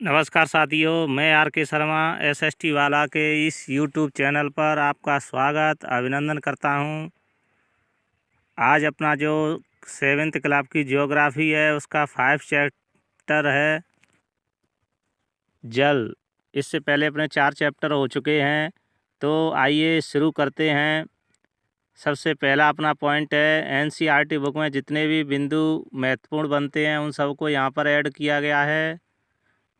नमस्कार साथियों, मैं आर के शर्मा एसएसटी वाला के इस यूट्यूब चैनल पर आपका स्वागत अभिनंदन करता हूं। आज अपना जो 7th क्लास की ज्योग्राफी है उसका 5 चैप्टर है जल। इससे पहले अपने 4 चैप्टर हो चुके हैं, तो आइए शुरू करते हैं। सबसे पहला अपना पॉइंट है एनसीईआरटी बुक में जितने भी बिंदु महत्वपूर्ण बनते हैं उन सबको यहाँ पर ऐड किया गया है।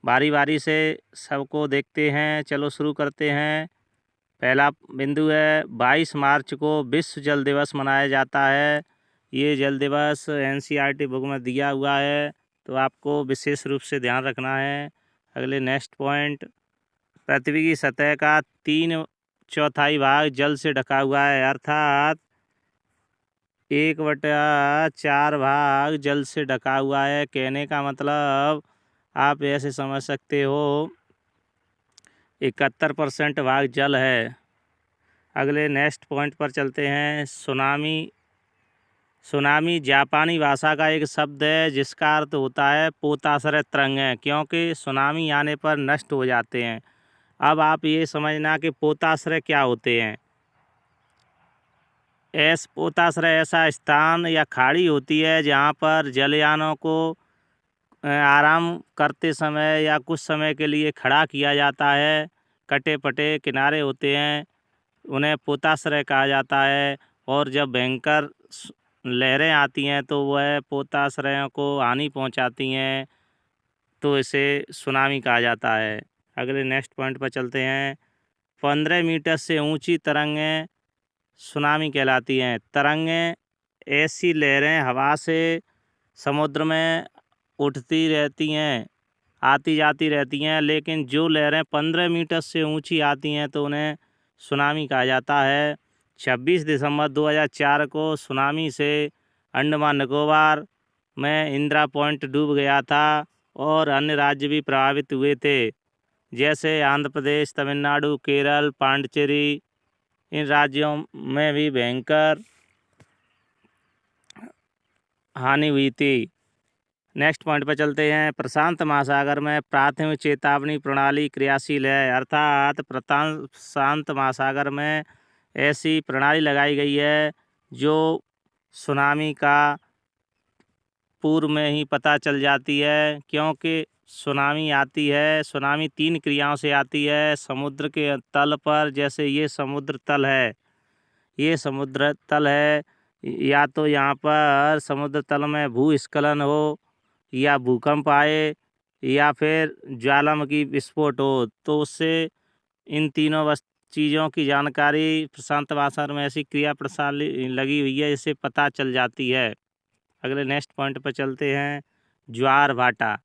बारी बारी से सबको देखते हैं। चलो शुरू करते हैं। पहला बिंदु है 22 मार्च को विश्व जल दिवस मनाया जाता है। ये जल दिवस एनसीईआरटी बुक में दिया हुआ है, तो आपको विशेष रूप से ध्यान रखना है। अगले नेक्स्ट पॉइंट, पृथ्वी की सतह का 3/4 भाग जल से ढका हुआ है, अर्थात 1/4 भाग जल से ढका हुआ है। कहने का मतलब आप ऐसे समझ सकते हो 71% भाग जल है। अगले नेक्स्ट पॉइंट पर चलते हैं। सुनामी जापानी भाषा का एक शब्द है जिसका अर्थ होता है पोताश्रय तरंगें, क्योंकि सुनामी आने पर नष्ट हो जाते हैं। अब आप ये समझना कि पोताश्रय क्या होते हैं। पोताश्रय ऐसा स्थान या खाड़ी होती है जहाँ पर जलयानों को आराम करते समय या कुछ समय के लिए खड़ा किया जाता है। कटे पटे किनारे होते हैं, उन्हें पोताश्रय कहा जाता है। और जब भयंकर लहरें आती हैं तो वह पोताश्रयों को हानि पहुंचाती हैं, तो इसे सुनामी कहा जाता है। अगले नेक्स्ट पॉइंट पर चलते हैं। 15 मीटर से ऊंची तरंगें सुनामी कहलाती हैं। तरंगें ऐसी लहरें हवा से समुद्र में उठती रहती हैं, आती जाती रहती हैं, लेकिन जो लहरें 15 मीटर से ऊंची आती हैं तो उन्हें सुनामी कहा जाता है। 26 दिसंबर 2004 को सुनामी से अंडमान निकोबार में इंदिरा पॉइंट डूब गया था और अन्य राज्य भी प्रभावित हुए थे, जैसे आंध्र प्रदेश, तमिलनाडु, केरल, पांडिचेरी। इन राज्यों में भी भयंकर हानि हुई थी। नेक्स्ट पॉइंट पर चलते हैं। प्रशांत महासागर में प्राथमिक चेतावनी प्रणाली क्रियाशील है, अर्थात प्रशांत महासागर में ऐसी प्रणाली लगाई गई है जो सुनामी का पूर्व में ही पता चल जाती है। क्योंकि सुनामी आती है, सुनामी 3 क्रियाओं से आती है। समुद्र के तल पर, जैसे ये समुद्र तल है, ये समुद्र तल है, या तो यहाँ पर समुद्र तल में भूस्खलन हो या भूकंप आए या फिर ज्वालामुखी विस्फोट हो, तो उससे इन तीनों चीज़ों की जानकारी प्रशांत महासागर में ऐसी क्रिया प्रणाली लगी हुई है जिससे पता चल जाती है। अगले नेक्स्ट पॉइंट पर चलते हैं। ज्वार भाटा।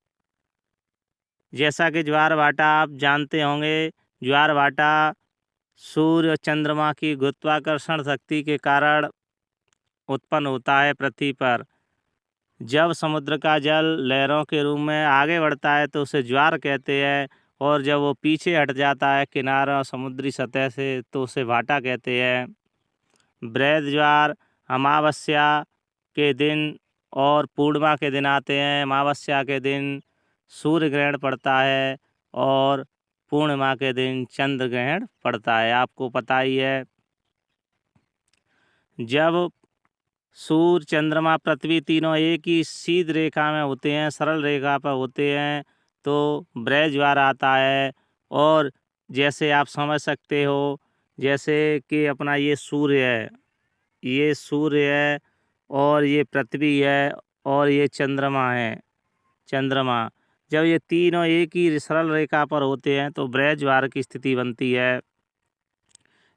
जैसा कि ज्वार भाटा आप जानते होंगे, ज्वार भाटा सूर्य और चंद्रमा की गुरुत्वाकर्षण शक्ति के कारण उत्पन्न होता है पृथ्वी पर। जब समुद्र का जल लहरों के रूप में आगे बढ़ता है तो उसे ज्वार कहते हैं, और जब वो पीछे हट जाता है किनारा समुद्री सतह से तो उसे भाटा कहते हैं। बृहद ज्वार अमावस्या के दिन और पूर्णिमा के दिन आते हैं। अमावस्या के दिन सूर्य ग्रहण पड़ता है और पूर्णिमा के दिन चंद्र ग्रहण पड़ता है, आपको पता ही है। जब सूर्य, चंद्रमा, पृथ्वी तीनों एक ही सीधी रेखा में होते हैं, सरल रेखा पर होते हैं, तो बृहद ज्वार आता है। और जैसे आप समझ सकते हो, जैसे कि अपना ये सूर्य है, ये सूर्य है, और ये पृथ्वी है, और ये चंद्रमा है। चंद्रमा जब ये तीनों एक ही सरल रेखा पर होते हैं तो बृहद ज्वार की स्थिति बनती है।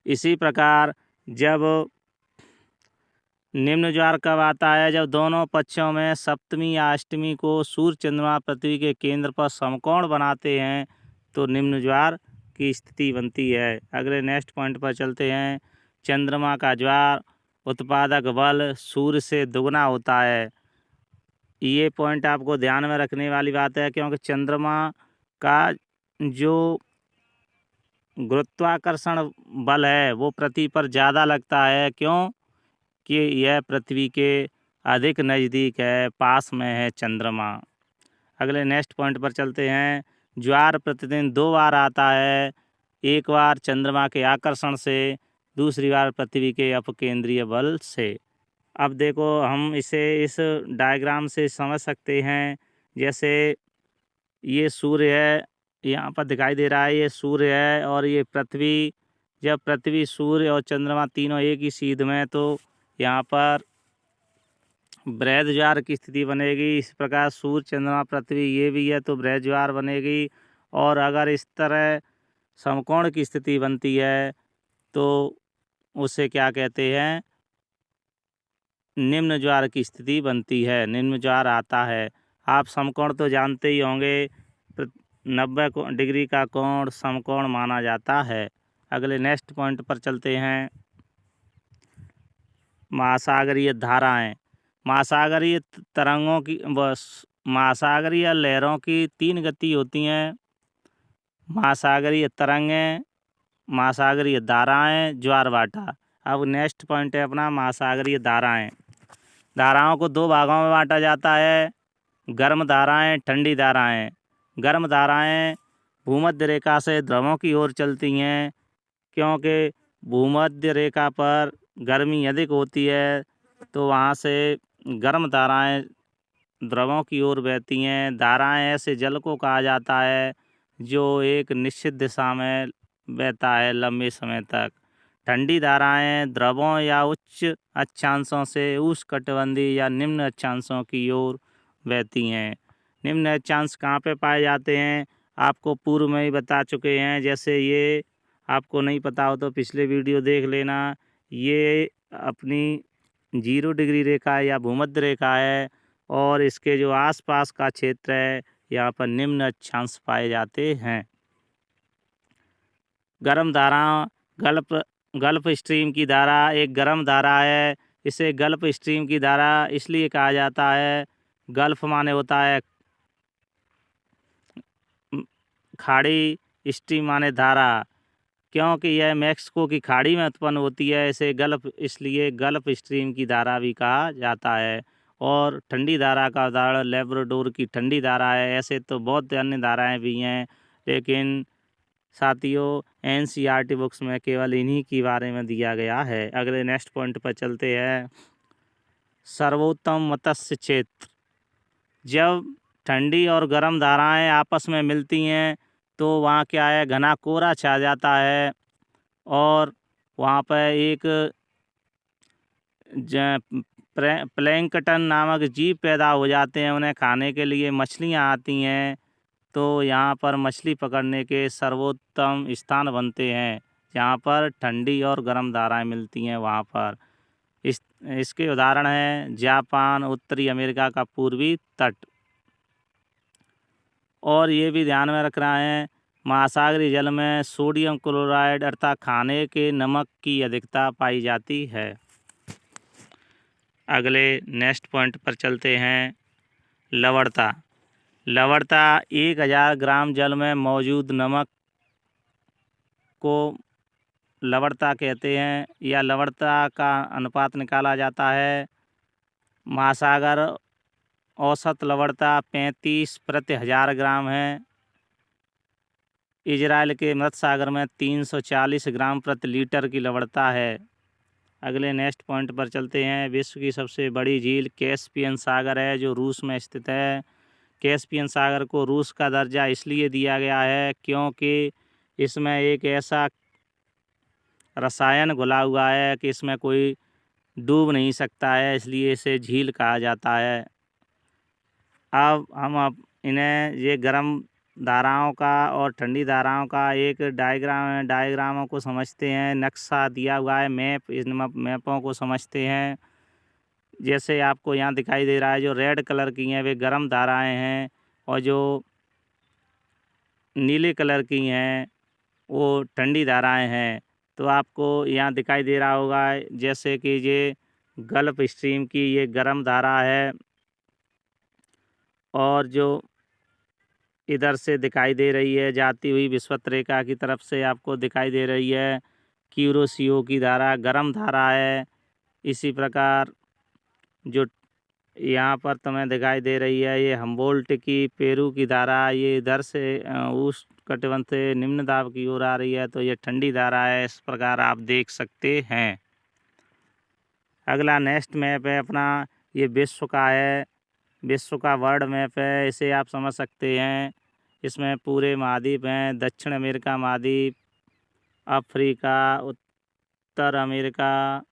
इसी प्रकार जब निम्न ज्वार कब आता है, जब दोनों पक्षों में सप्तमी या अष्टमी को सूर्य, चंद्रमा पृथ्वी के केंद्र पर समकोण बनाते हैं तो निम्न ज्वार की स्थिति बनती है। अगले नेक्स्ट पॉइंट पर चलते हैं। चंद्रमा का ज्वार उत्पादक बल सूर्य से दुगना होता है। ये पॉइंट आपको ध्यान में रखने वाली बात है, क्योंकि चंद्रमा का जो गुरुत्वाकर्षण बल है वो पृथ्वी पर ज़्यादा लगता है। क्यों कि यह पृथ्वी के अधिक नज़दीक है, पास में है चंद्रमा। अगले नेक्स्ट पॉइंट पर चलते हैं। ज्वार प्रतिदिन 2 बार आता है, एक बार चंद्रमा के आकर्षण से, दूसरी बार पृथ्वी के अपकेंद्रीय बल से। अब देखो हम इसे इस डायग्राम से समझ सकते हैं। जैसे ये सूर्य है, यहाँ पर दिखाई दे रहा है, ये सूर्य है और ये पृथ्वी। जब पृथ्वी, सूर्य और चंद्रमा तीनों एक ही सीध में, तो यहाँ पर बृहद ज्वार की स्थिति बनेगी। इस प्रकार सूर्य, चंद्रमा, पृथ्वी ये भी है तो बृहद ज्वार बनेगी। और अगर इस तरह समकोण की स्थिति बनती है तो उसे क्या कहते हैं, निम्न ज्वार की स्थिति बनती है, निम्न ज्वार आता है। आप समकोण तो जानते ही होंगे, 90 डिग्री का कोण समकोण माना जाता है। अगले नेक्स्ट पॉइंट पर चलते हैं। महासागरीय धाराएं। महासागरीय तरंगों की महासागरीय लहरों की 3 गति होती हैं: महासागरीय तरंगें, महासागरीय धाराएं, ज्वारभाटा। अब नेक्स्ट पॉइंट है अपना महासागरीय धाराएं। धाराओं को 2 भागों में बांटा जाता है: गर्म धाराएं, ठंडी धाराएं। गर्म धाराएं भूमध्य रेखा से ध्रुवों की ओर चलती हैं, क्योंकि भूमध्य रेखा पर गर्मी अधिक होती है, तो वहाँ से गर्म धाराएं ध्रुवों की ओर बहती हैं। धाराएं ऐसे जल को कहा जाता है जो एक निश्चित दिशा में बहता है लंबे समय तक। ठंडी धाराएं ध्रुवों या उच्च अक्षांशों से उष्णकटिबंधीय या निम्न अक्षांशों की ओर बहती हैं। निम्न अक्षांश कहाँ पे पाए जाते हैं, आपको पूर्व में ही बता चुके हैं। जैसे ये आपको नहीं पता हो तो पिछले वीडियो देख लेना। ये अपनी 0 डिग्री रेखा या भूमध्य रेखा है और इसके जो आसपास का क्षेत्र है यहाँ पर निम्न अक्षांश पाए जाते हैं। गर्म धारा, गल्फ स्ट्रीम की धारा एक गर्म धारा है। इसे गल्फ स्ट्रीम की धारा इसलिए कहा जाता है, गल्फ माने होता है खाड़ी, स्ट्रीम माने धारा, क्योंकि यह मैक्सिको की खाड़ी में उत्पन्न होती है। इसे गल्फ, इसलिए गल्फ स्ट्रीम की धारा भी कहा जाता है। और ठंडी धारा का उदाहरण लेब्राडोर की ठंडी धारा है। ऐसे तो बहुत अन्य धाराएं भी हैं, लेकिन साथियों NCERT बुक्स में केवल इन्हीं के बारे में दिया गया है। अगले नेक्स्ट पॉइंट पर चलते हैं। सर्वोत्तम मत्स्य क्षेत्र। जब ठंडी और गर्म धाराएं आपस में मिलती हैं तो वहाँ क्या है, घना कोहरा छा जाता है और वहाँ पर एक प्लैंकटन नामक जीव पैदा हो जाते हैं। उन्हें खाने के लिए मछलियाँ आती हैं, तो यहाँ पर मछली पकड़ने के सर्वोत्तम स्थान बनते हैं जहाँ पर ठंडी और गर्म धाराएं मिलती हैं। वहाँ पर इसके उदाहरण हैं जापान, उत्तरी अमेरिका का पूर्वी तट। और ये भी ध्यान में रखना है, महासागरीय जल में सोडियम क्लोराइड अर्थात खाने के नमक की अधिकता पाई जाती है। अगले नेक्स्ट पॉइंट पर चलते हैं। लवणता। लवणता 1000 ग्राम जल में मौजूद नमक को लवणता कहते हैं, या लवणता का अनुपात निकाला जाता है। महासागर औसत लवणता 35 प्रति 1000 ग्राम है। इजराइल के मृत सागर में 340 ग्राम प्रति लीटर की लवणता है। अगले नेक्स्ट पॉइंट पर चलते हैं। विश्व की सबसे बड़ी झील कैस्पियन सागर है, जो रूस में स्थित है। कैस्पियन सागर को रूस का दर्जा इसलिए दिया गया है क्योंकि इसमें एक ऐसा रसायन घुला हुआ है कि इसमें कोई डूब नहीं सकता है, इसलिए इसे झील कहा जाता है। अब हम इन्हें, ये गर्म धाराओं का और ठंडी धाराओं का एक डायग्राम है, डायग्रामों को समझते हैं। नक्शा दिया हुआ है, मैप, इन मैपों को समझते हैं। जैसे आपको यहाँ दिखाई दे रहा है, जो रेड कलर की हैं वे गर्म धाराएं हैं और जो नीले कलर की हैं वो ठंडी धाराएं हैं। तो आपको यहाँ दिखाई दे रहा होगा जैसे कि ये गल्फ स्ट्रीम की ये गर्म धारा है और जो इधर से दिखाई दे रही है जाती हुई विषुवत रेखा की तरफ से आपको दिखाई दे रही है क्यूरोसियो की धारा गर्म धारा है। इसी प्रकार जो यहाँ पर तुम्हें दिखाई दे रही है ये हम्बोल्ट की पेरू की धारा, ये इधर से उष्णकटिबंध से निम्न दाब की ओर आ रही है, तो ये ठंडी धारा है। इस प्रकार आप देख सकते हैं। अगला नेक्स्ट मैप है अपना, ये विश्व का है, विश्व का वर्ल्ड मैप है। इसे आप समझ सकते हैं। इसमें पूरे महाद्वीप हैं, दक्षिण अमेरिका महाद्वीप, अफ्रीका, उत्तर अमेरिका,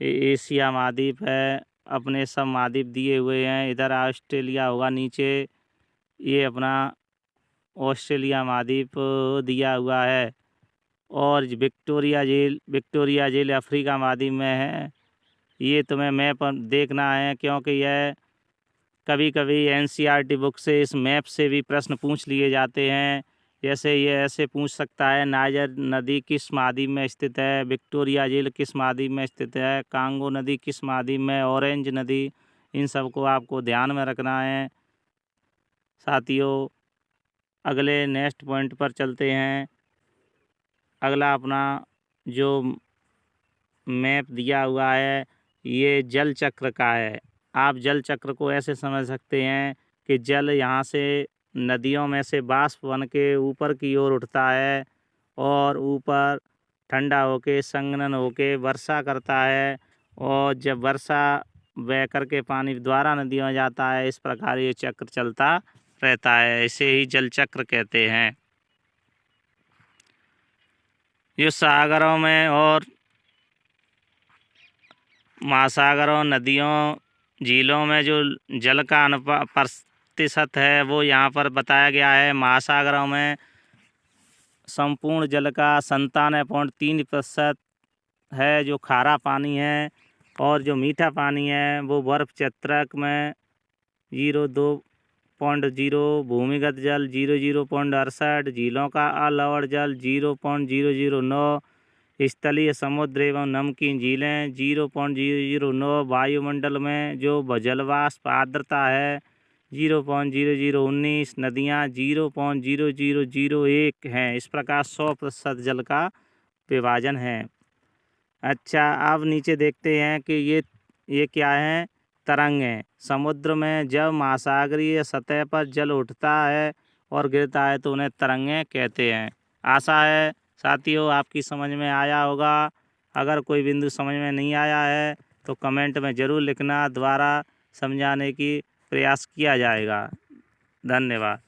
एशिया महाद्वीप है, अपने सब महाद्वीप दिए हुए हैं। इधर ऑस्ट्रेलिया होगा नीचे, ये अपना ऑस्ट्रेलिया महाद्वीप दिया हुआ है। और विक्टोरिया झील अफ्रीका महाद्वीप में है। ये तुम्हें मैप देखना है, क्योंकि यह कभी कभी एनसीईआरटी बुक से इस मैप से भी प्रश्न पूछ लिए जाते हैं। जैसे ये ऐसे पूछ सकता है, नाइजर नदी किस महाद्वीप में स्थित है, विक्टोरिया झील किस महाद्वीप में स्थित है, कांगो नदी किस महाद्वीप में, ऑरेंज नदी, इन सब को आपको ध्यान में रखना है साथियों। अगले नेक्स्ट पॉइंट पर चलते हैं। अगला अपना जो मैप दिया हुआ है ये जल चक्र का है। आप जल चक्र को ऐसे समझ सकते हैं कि जल यहाँ से नदियों में से वाष्प बन के ऊपर की ओर उठता है और ऊपर ठंडा होके संघनन होके वर्षा करता है, और जब वर्षा बह कर के पानी द्वारा नदियों में जाता है। इस प्रकार ये चक्र चलता रहता है, इसे ही जल चक्र कहते हैं। ये सागरों में और महासागरों, नदियों, झीलों में जो जल का प्रतिशत है वो यहाँ पर बताया गया है। महासागरों में संपूर्ण जल का 97.3% है जो खारा पानी है, और जो मीठा पानी है वो बर्फ चत्रक में 02.0, भूमिगत जल 00.68, झीलों का अलवण जल 0.009, स्थलीय समुद्र एवं नमकीन झीलें 0.009, वायुमंडल में जो जलवाष्प आर्द्रता है 0.0019, नदियाँ 0.0001 हैं। इस प्रकार 100% जल का विभाजन है। अच्छा, अब नीचे देखते हैं कि ये क्या है, तरंगें। समुद्र में जब महासागरीय सतह पर जल उठता है और गिरता है तो उन्हें तरंगें कहते हैं। आशा है साथियों आपकी समझ में आया होगा। अगर कोई बिंदु समझ में नहीं आया है तो कमेंट में ज़रूर लिखना, दोबारा समझाने की प्रयास किया जाएगा। धन्यवाद।